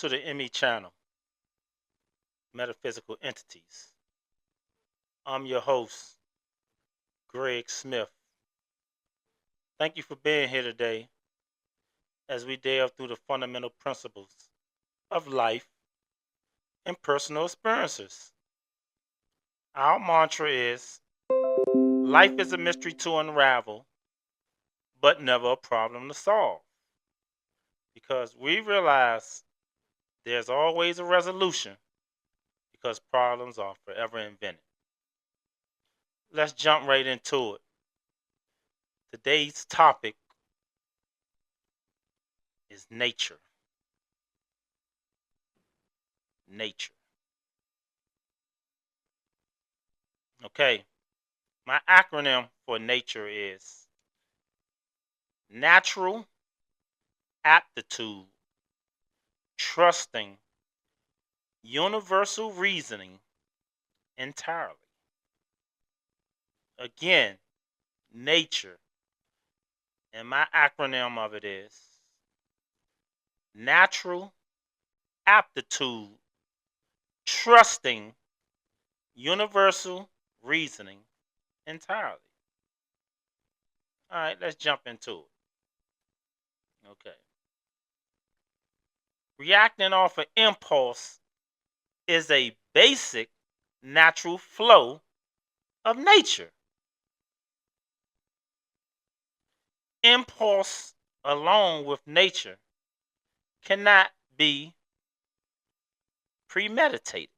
to the ME channel, Metaphysical Entities. I'm your host, Greg Smith. Thank you for being here today as we delve through the fundamental principles of life and personal experiences. Our mantra is life is a mystery to unravel, but never a problem to solve. Because we realize there's always a resolution because problems are forever invented. Let's jump right into it. Today's topic is nature. Nature. Okay, my acronym for nature is natural aptitude, trusting, universal reasoning entirely. Again, nature. And my acronym of it is natural aptitude, trusting, universal reasoning entirely. All right, let's jump into it. Okay. Reacting off an impulse is a basic natural flow of nature. Impulse along with nature cannot be premeditated.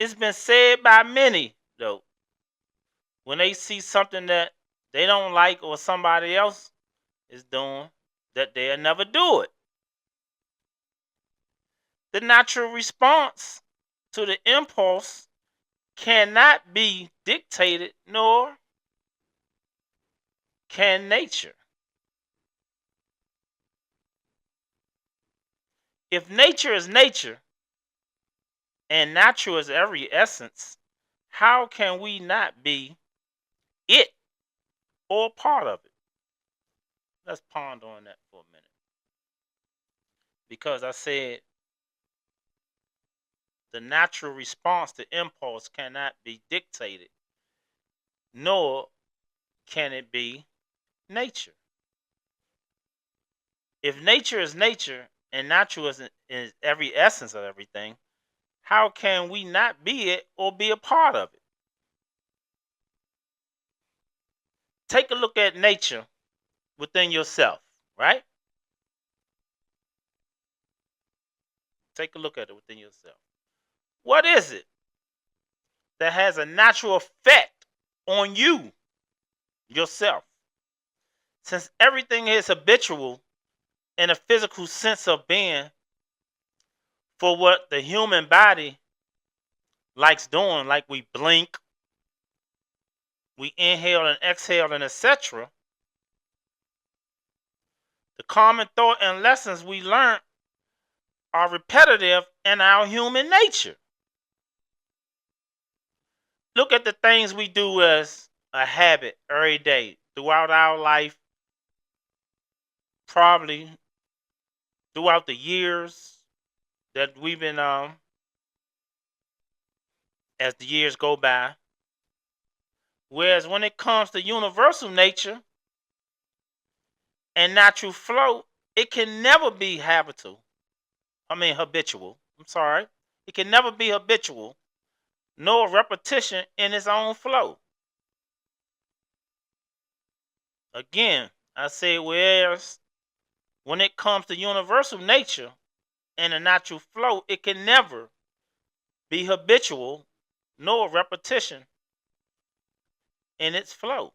It's been said by many, though, when they see something that they don't like or somebody else is doing, that they'll never do it. The natural response to the impulse cannot be dictated, nor can nature. If nature is nature and natural is every essence, how can we not be it or part of it? Let's ponder on that for a minute. Because I said the natural response to impulse cannot be dictated, nor can it be nature. If nature is nature and natural is every essence of everything, how can we not be it or be a part of it? Take a look at nature within yourself, right? Take a look at it within yourself. What is it that has a natural effect on you, yourself? Since everything is habitual in a physical sense of being for what the human body likes doing, like we blink, we inhale and exhale, and etc., the common thought and lessons we learn are repetitive in our human nature. Look at the things we do as a habit every day throughout our life, probably throughout the years that we've been as the years go by. Whereas when it comes to universal nature and natural flow, it can never be habitual. Habitual. I'm sorry. It can never be habitual, nor repetition in its own flow. Again, I say whereas when it comes to universal nature and a natural flow, it can never be habitual, nor repetition in its flow.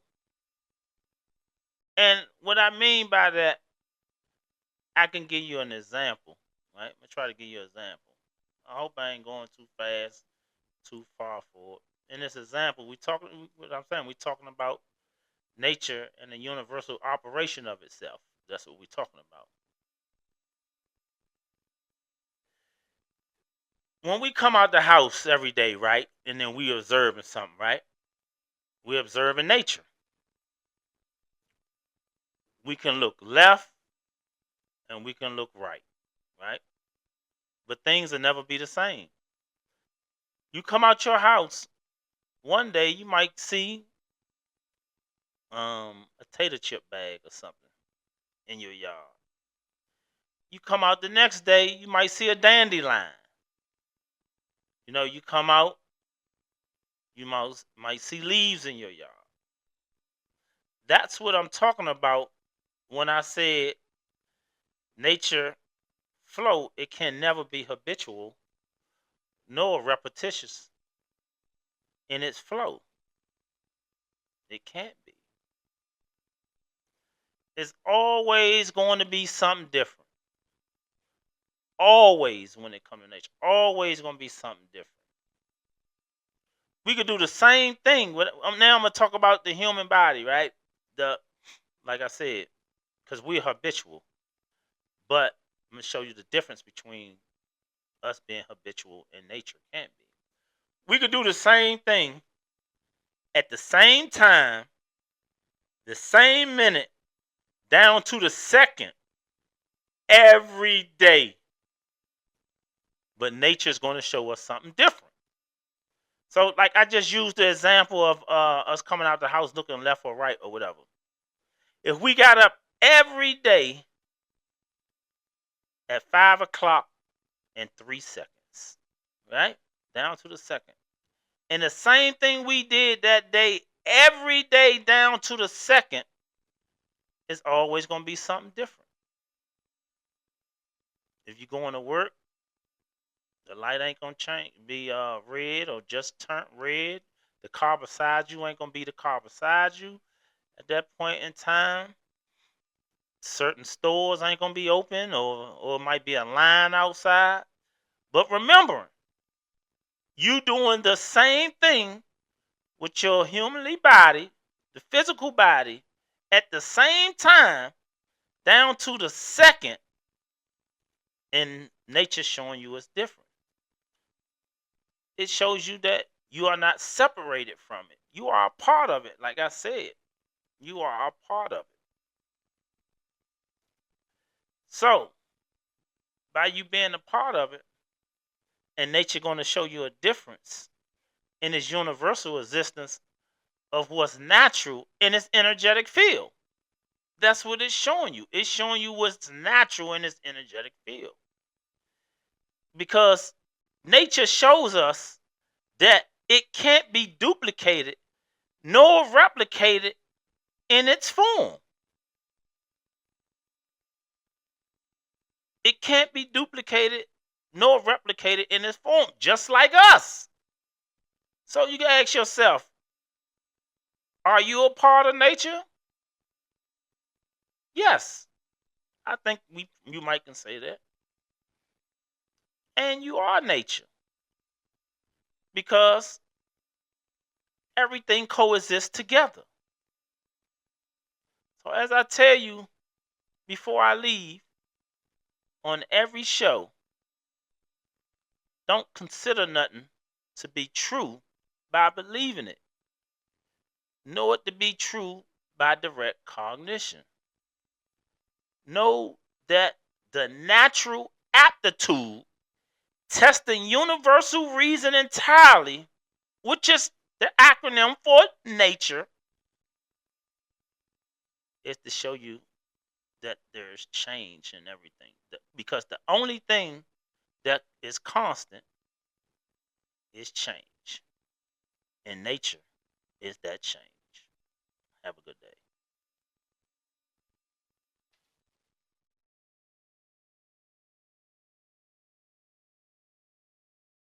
And what I mean by that, I can give you an example. Right? I'm gonna try to give you an example. I hope I ain't going too fast, too far for it. In this example, we're talking about nature and the universal operation of itself. That's what we're talking about. When we come out the house every day, right, and then we observing something, right? We're observing nature. We can look left, and we can look right, right? But things will never be the same. You come out your house one day, you might see a tater chip bag or something in your yard. You come out the next day, you might see a dandelion. You come out, you might see leaves in your yard. That's what I'm talking about when I said nature flow. It can never be habitual nor repetitious in its flow. It can't be. It's always going to be something different. Always, when it comes to nature, always going to be something different. We could do the same thing. Now I'm gonna talk about the human body, right? Like I said, because we're habitual. But I'm gonna show you the difference between us being habitual and nature can't be. We could do the same thing at the same time, the same minute, down to the second, every day. But nature's going to show us something different. So, like I just used the example of us coming out the house looking left or right or whatever. If we got up every day at 5 o'clock and 3 seconds, right? Down to the second. And the same thing we did that day, every day down to the second, is always going to be something different. If you're going to work, the light ain't going to be red or just turn red. The car beside you ain't going to be the car beside you at that point in time. Certain stores ain't going to be open, or it might be a line outside. But remember, you doing the same thing with your humanly body, the physical body, at the same time, down to the second, and nature showing you it's different. It shows you that you are not separated from it. You are a part of it. Like I said, you are a part of it. So, by you being a part of it, and nature going to show you a difference in its universal existence of what's natural in its energetic field. That's what it's showing you. It's showing you what's natural in its energetic field. Because nature shows us that it can't be duplicated nor replicated in its form. It can't be duplicated nor replicated in its form, just like us. So you can ask yourself, are you a part of nature? Yes. I think you might can say that. And you are nature. Because everything coexists together. So as I tell you before I leave, on every show, don't consider nothing to be true by believing it. Know it to be true by direct cognition. Know that the natural aptitude testing universal reason entirely, which is the acronym for nature, is to show you that there's change in everything. Because the only thing that is constant is change. And nature is that change. Have a good day.